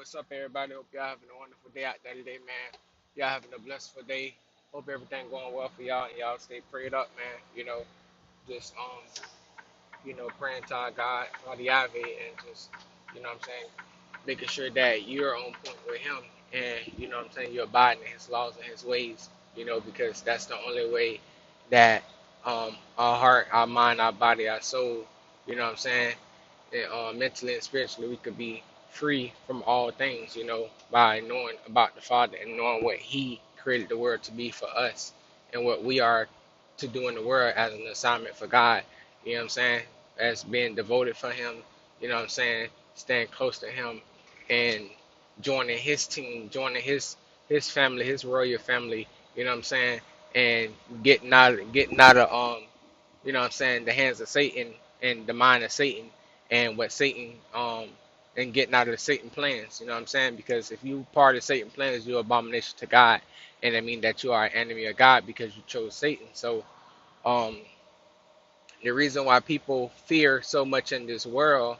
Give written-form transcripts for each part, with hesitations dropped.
what's up, everybody? Hope y'all having a wonderful day out there today, man. Y'all having a blissful day. Hope everything going well for y'all and y'all stay prayed up, man. Just praying to our God, Father Yahweh, and just, what I'm saying, making sure that you're on point with Him, and what I'm saying, you're abiding in His laws and His ways. Because that's the only way that our heart, our mind, our body, our soul, what I'm saying, and, mentally and spiritually, we could be free from all things, by knowing about the Father and knowing what He created the world to be for us and what we are to do in the world as an assignment for God, what I'm saying, as being devoted for Him, what I'm saying, staying close to Him and joining His team, joining His family, His royal family, what I'm saying, and getting out of what I'm saying, the hands of Satan and the mind of Satan and what Satan and getting out of the Satan plans, what I'm saying? Because if you part of Satan plans, you're abomination to God, and I mean that you are an enemy of God because you chose Satan. So um the reason why people fear so much in this world,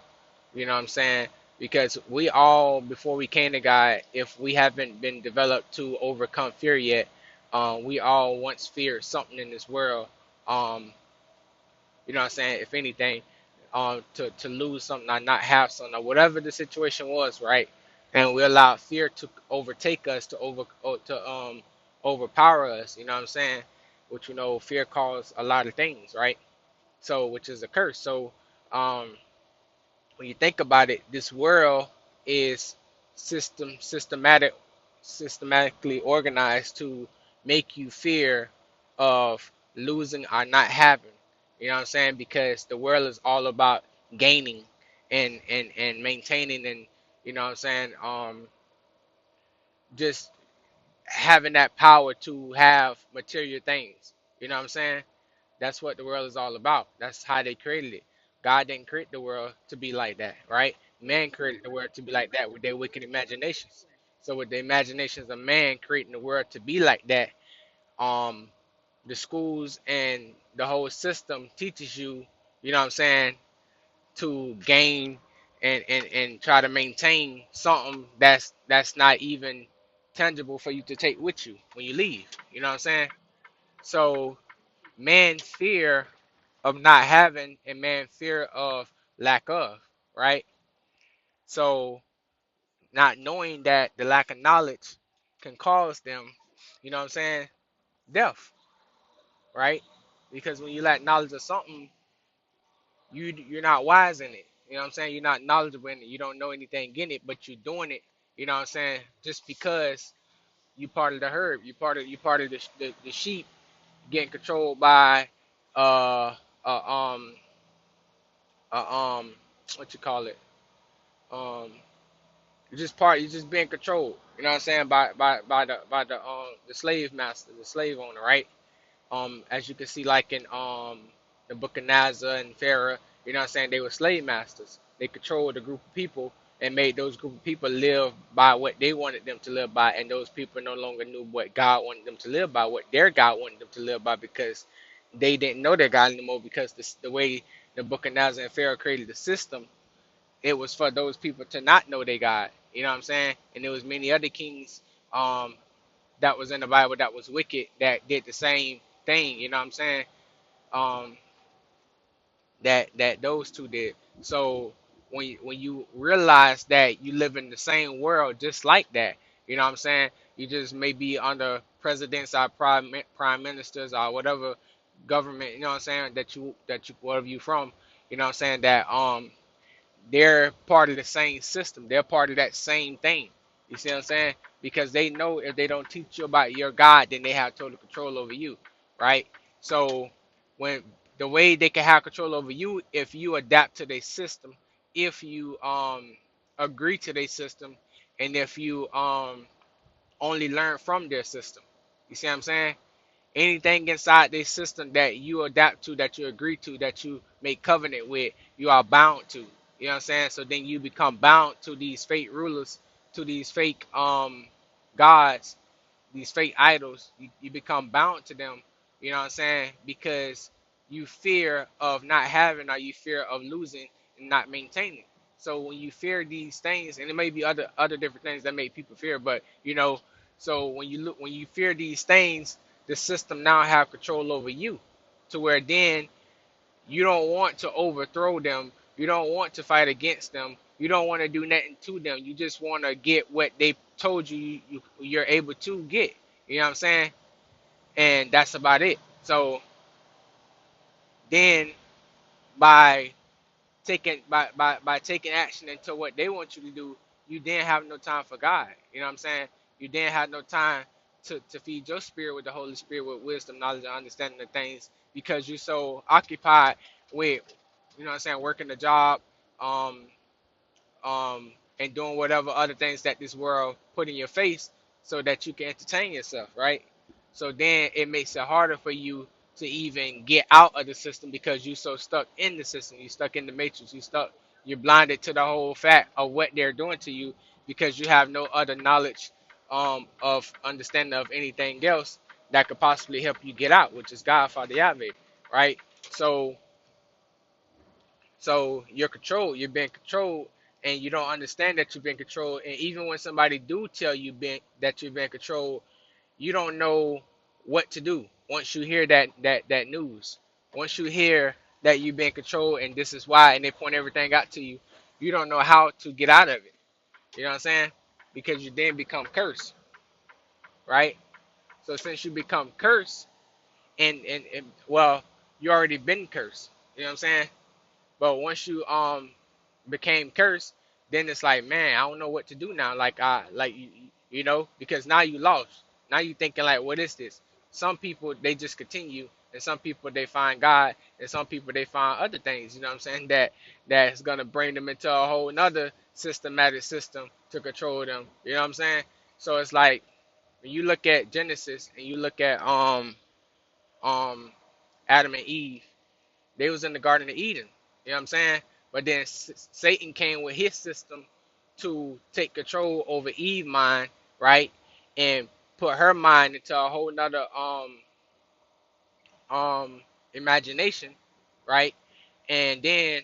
what I'm saying, because we all, before we came to God, if we haven't been developed to overcome fear yet, we all once feared something in this world. Um, what I'm saying? If anything, to lose something or not have something or whatever the situation was, right? And we allow fear to overtake us, to overpower us. You know what I'm saying? Which fear caused a lot of things, right? So, which is a curse. So, um, when you think about it, this world is systematically organized to make you fear of losing or not having. You know what I'm saying? Because the world is all about gaining and maintaining, and what I'm saying, just having that power to have material things. You know what I'm saying? That's what the world is all about. That's how they created it. God didn't create the world to be like that, right? Man created the world to be like that with their wicked imaginations. So with the imaginations of man creating the world to be like that, um, the schools and the whole system teaches you, what I'm saying, to gain and try to maintain something that's not even tangible for you to take with you when you leave. You know what I'm saying? So man fear of not having and man fear of lack of, right? So not knowing that the lack of knowledge can cause them, what I'm saying, death, right? Because when you lack knowledge of something, you're not wise in it. You know what I'm saying? You're not knowledgeable in it. You don't know anything in it, but you're doing it. You know what I'm saying? Just because you part of the herd, you part of the sheep getting controlled by uh uh um what you call it, um you're just being controlled, you know what I'm saying, by the slave master, the slave owner, right? As you can see, like in the book of Nazar and Pharaoh, you know what I'm saying, they were slave masters. They controlled a group of people and made those group of people live by what they wanted them to live by, and those people no longer knew what God wanted them to live by, what their God wanted them to live by, because they didn't know their God anymore, because the way the book of Nazar and Pharaoh created the system, it was for those people to not know their God. You know what I'm saying? And there was many other kings um, that was in the Bible that was wicked that did the same thing. You know what I'm saying? Um, that those two did. So when you realize that you live in the same world just like that, you know what I'm saying? You just may be under presidents or prime ministers or whatever government, you know what I'm saying, that you whatever you from, you know what I'm saying, that they're part of the same system. They're part of that same thing. You see what I'm saying? Because they know if they don't teach you about your God, then they have total control over you, right? So when the way they can have control over you, if you adapt to their system, if you agree to their system, and if you only learn from their system. You see what I'm saying? Anything inside this system that you adapt to, that you agree to, that you make covenant with, you are bound to. You know what I'm saying? So then you become bound to these fake rulers, to these fake gods, these fake idols. You become bound to them. You know what I'm saying? Because you fear of not having, or you fear of losing and not maintaining. So when you fear these things, and it may be other different things that make people fear, but so when you fear these things, the system now have control over you, to where then you don't want to overthrow them, you don't want to fight against them, you don't want to do nothing to them. You just want to get what they told you're able to get. You know what I'm saying? And that's about it. So then by by taking action into what they want you to do, you then have no time for God. You know what I'm saying? You then have no time to feed your spirit with the Holy Spirit with wisdom, knowledge, and understanding of things, because you're so occupied with, you know what I'm saying, working the job, um, and doing whatever other things that this world put in your face so that you can entertain yourself, right? So then it makes it harder for you to even get out of the system, because you're so stuck in the system, you're stuck in the matrix, you're blinded to the whole fact of what they're doing to you, because you have no other knowledge of understanding of anything else that could possibly help you get out, which is God, Father Yahweh, right? So you're controlled. You're being controlled, and you don't understand that you've been controlled. And even when somebody do tell you that you've been controlled, you don't know what to do. Once you hear that news, once you hear that you've been controlled and this is why, and they point everything out to you, you don't know how to get out of it. You know what I'm saying? Because you then become cursed, right? So since you become cursed, and well, you already been cursed. You know what I'm saying? But once you became cursed, then it's like, man, I don't know what to do now. Like because now you lost. Now you thinking like, what is this? Some people they just continue, and some people they find God, and some people they find other things. You know what I'm saying? That's gonna bring them into a whole another systematic system to control them. You know what I'm saying? So it's like when you look at Genesis and you look at um Adam and Eve, they was in the Garden of Eden. You know what I'm saying? But then Satan came with his system to take control over Eve's mind, right? And put her mind into a whole nother imagination, right? And then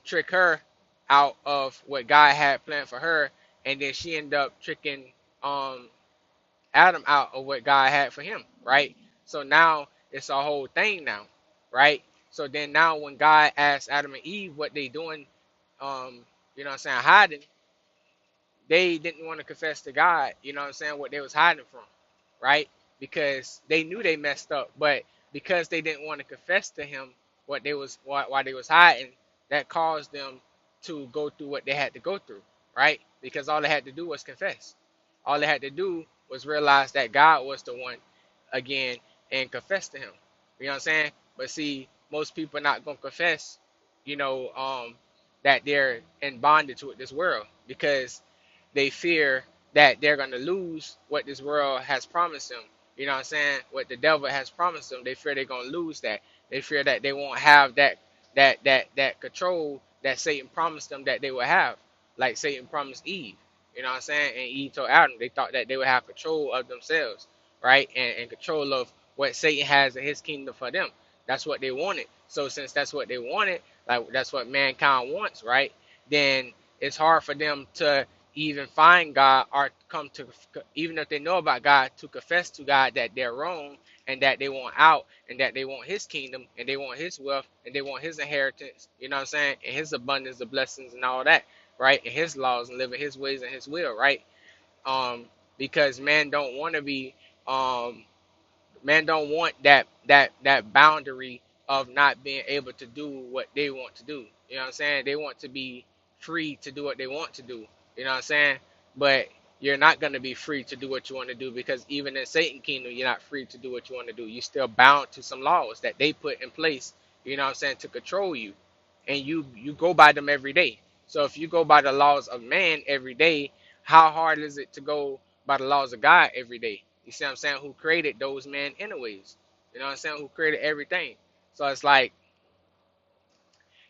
trick her out of what God had planned for her, and then she ended up tricking um Adam out of what God had for him, right? So now it's a whole thing now, right? So then now when God asked Adam and Eve what they doing, you know what I'm saying, hiding, they didn't want to confess to God, you know what I'm saying, what they was hiding from, right? Because they knew they messed up, but because they didn't want to confess to him what they was why they was hiding, that caused them to go through what they had to go through, right? Because all they had to do was confess. All they had to do was realize that God was the one again and confess to him. You know what I'm saying? But see, most people are not gonna confess, you know, that they're in bondage with this world, because they fear that they're going to lose what this world has promised them. You know what I'm saying? What the devil has promised them. They fear they're going to lose that. They fear that they won't have that control that Satan promised them that they would have. Like Satan promised Eve. You know what I'm saying? And Eve told Adam, they thought that they would have control of themselves, right? And control of what Satan has in his kingdom for them. That's what they wanted. So since that's what they wanted, like that's what mankind wants, right? Then it's hard for them to even find God, or come to, even if they know about God, to confess to God that they're wrong, and that they want out, and that they want his kingdom, and they want his wealth, and they want his inheritance, you know what I'm saying, and his abundance of blessings and all that, right? And his laws, and living his ways and his will, right? um because man don't want to be, um man don't want that boundary of not being able to do what they want to do. You know what I'm saying? They want to be free to do what they want to do. You know what I'm saying? But you're not going to be free to do what you want to do, because even in Satan kingdom, you're not free to do what you want to do. You're still bound to some laws that they put in place, you know what I'm saying, to control you. And you go by them every day. So if you go by the laws of man every day, how hard is it to go by the laws of God every day? You see what I'm saying? Who created those men anyways? You know what I'm saying? Who created everything? So it's like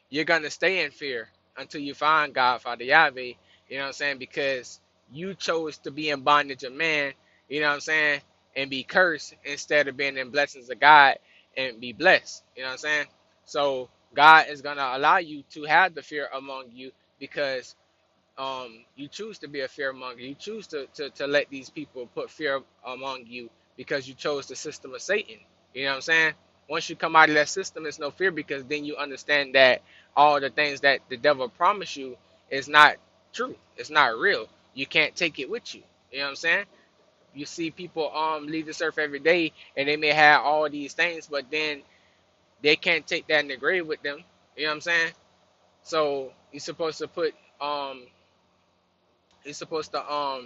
you're gonna stay in fear until you find God, Father Yahweh. You know what I'm saying? Because you chose to be in bondage of man. You know what I'm saying? And be cursed instead of being in blessings of God and be blessed. You know what I'm saying? So God is gonna allow you to have the fear among you because you choose to be a fearmonger. You choose to let these people put fear among you because you chose the system of Satan. You know what I'm saying? Once you come out of that system, it's no fear because then you understand that all the things that the devil promised you is not true. It's not real. You can't take it with you. You know what I'm saying? You see people leave this earth every day and they may have all these things, but then they can't take that in the grave with them. You know what I'm saying? So you're supposed to put you're supposed to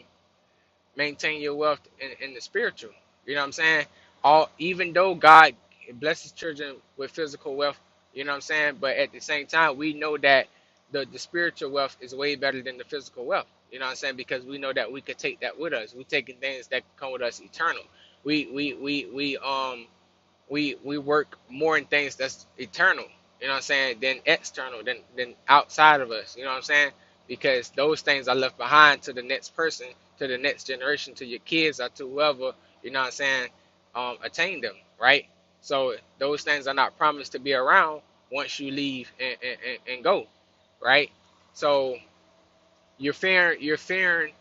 maintain your wealth in the spiritual. You know what I'm saying? All even though God blesses children with physical wealth, you know what I'm saying? But at the same time, we know that the spiritual wealth is way better than the physical wealth. You know what I'm saying? Because we know that we could take that with us. We taking things that come with us eternal. We work more in things that's eternal, you know what I'm saying, than external, than outside of us, you know what I'm saying? Because those things are left behind to the next person, to the next generation, to your kids or to whoever, you know what I'm saying, attain them, right? So those things are not promised to be around once you leave and go, right? So you're fearing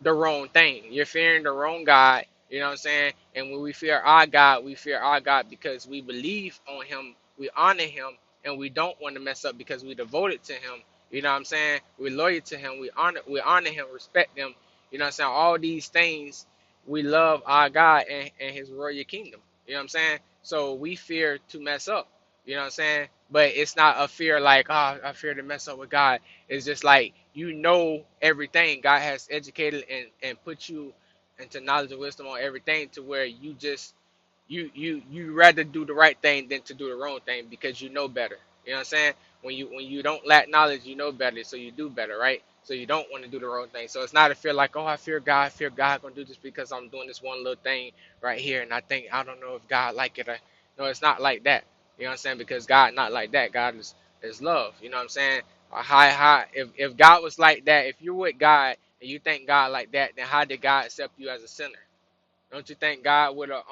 the wrong thing. You're fearing the wrong God. You know what I'm saying? And when we fear our God because we believe on him, we honor him, and we don't want to mess up because we devoted to him. You know what I'm saying? We're loyal to him. We honor him, respect him. You know what I'm saying? All these things, we love our God and his royal kingdom. You know what I'm saying? So we fear to mess up. You know what I'm saying? But it's not a fear like, oh, I fear to mess up with God. It's just like you know everything. God has educated and put you into knowledge and wisdom on everything to where you just you rather do the right thing than to do the wrong thing because you know better. You know what I'm saying? When you don't lack knowledge, you know better, so you do better, right? So you don't want to do the wrong thing. So it's not a fear like, oh, I fear God gonna do this because I'm doing this one little thing right here, and I don't know if God like it or no. It's not like that. You know what I'm saying? Because God not like that. God is love. You know what I'm saying? If God was like that, if you're with God and you think God like that, then how did God accept you as a sinner? Don't you think God would have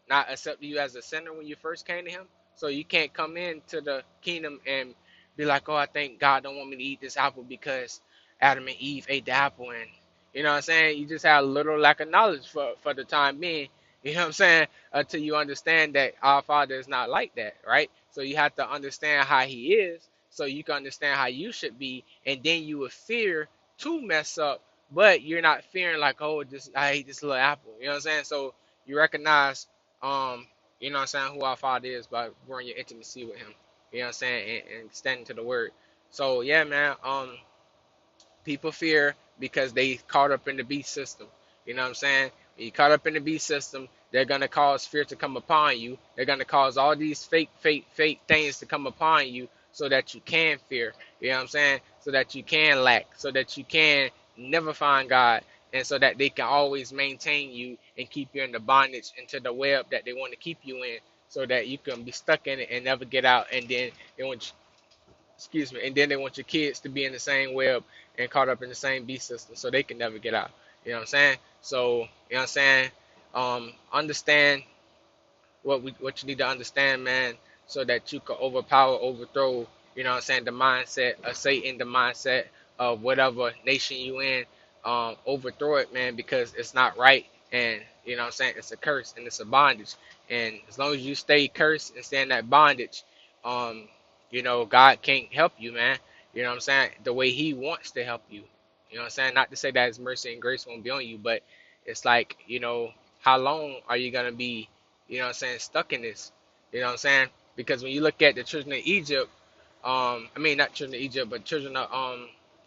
not accepted you as a sinner when you first came to him? So you can't come into the kingdom and be like, oh, I think God don't want me to eat this apple because Adam and Eve ate the apple, and you know what I'm saying? You just have a little lack of knowledge for the time being. You know what I'm saying? Until you understand that our Father is not like that, right? So you have to understand how he is so you can understand how you should be, and then you will fear to mess up, but you're not fearing like, oh, this I hate this little apple. You know what I'm saying? So you recognize, you know what I'm saying, who our Father is by growing your intimacy with him. You know what I'm saying, and standing to the word. So yeah, man. People fear because they caught up in the beast system. You know what I'm saying? When you caught up in the beast system, they're gonna cause fear to come upon you. They're gonna cause all these fake things to come upon you so that you can fear. You know what I'm saying? So that you can lack, so that you can never find God, and so that they can always maintain you and keep you in the bondage into the web that they want to keep you in, so that you can be stuck in it and never get out. And then they want excuse me, and then they want your kids to be in the same web and caught up in the same beast system so they can never get out. You know what I'm saying? So, you know what I'm saying? Understand what you need to understand, man, so that you can overthrow, you know what I'm saying, the mindset of Satan, the mindset of whatever nation you in, overthrow it, man, because it's not right, and you know what I'm saying, it's a curse and it's a bondage. And as long as you stay cursed and stay in that bondage, um, God can't help you, man. You know what I'm saying? The way he wants to help you. You know what I'm saying? Not to say that his mercy and grace won't be on you, but it's like, how long are you gonna be, you know what I'm saying, stuck in this? You know what I'm saying? Because when you look at the children of Egypt, I mean not children of Egypt, but children of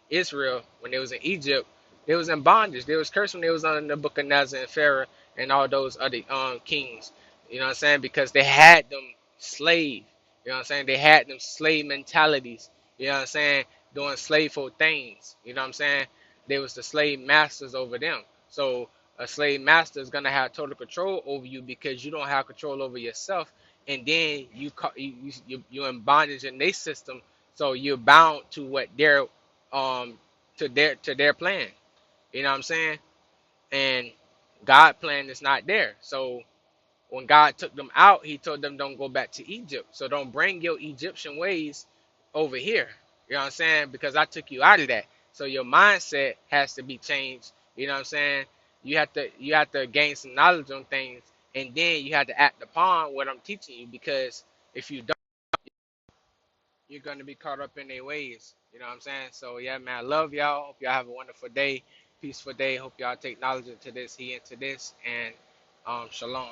Israel, when they was in Egypt, they was in bondage. They was cursed when they was under the book of Nazar and Pharaoh and all those other kings. You know what I'm saying? Because they had them slave. You know what I'm saying? They had them slave mentalities. You know what I'm saying? Doing slaveful things. You know what I'm saying? They was the slave masters over them. So a slave master is gonna have total control over you because you don't have control over yourself, and then you're in bondage in their system, so you're bound to what their to their plan. You know what I'm saying? And God plan is not there. So when God took them out, he told them don't go back to Egypt. So don't bring your Egyptian ways over here. You know what I'm saying? Because I took you out of that. So your mindset has to be changed. You know what I'm saying? You have to gain some knowledge on things, and then you have to act upon what I'm teaching you, because if you don't, you're gonna be caught up in their ways. You know what I'm saying? So yeah, man, I love y'all. Hope y'all have a wonderful day, peaceful day. Hope y'all take knowledge into this, he into this, and shalom.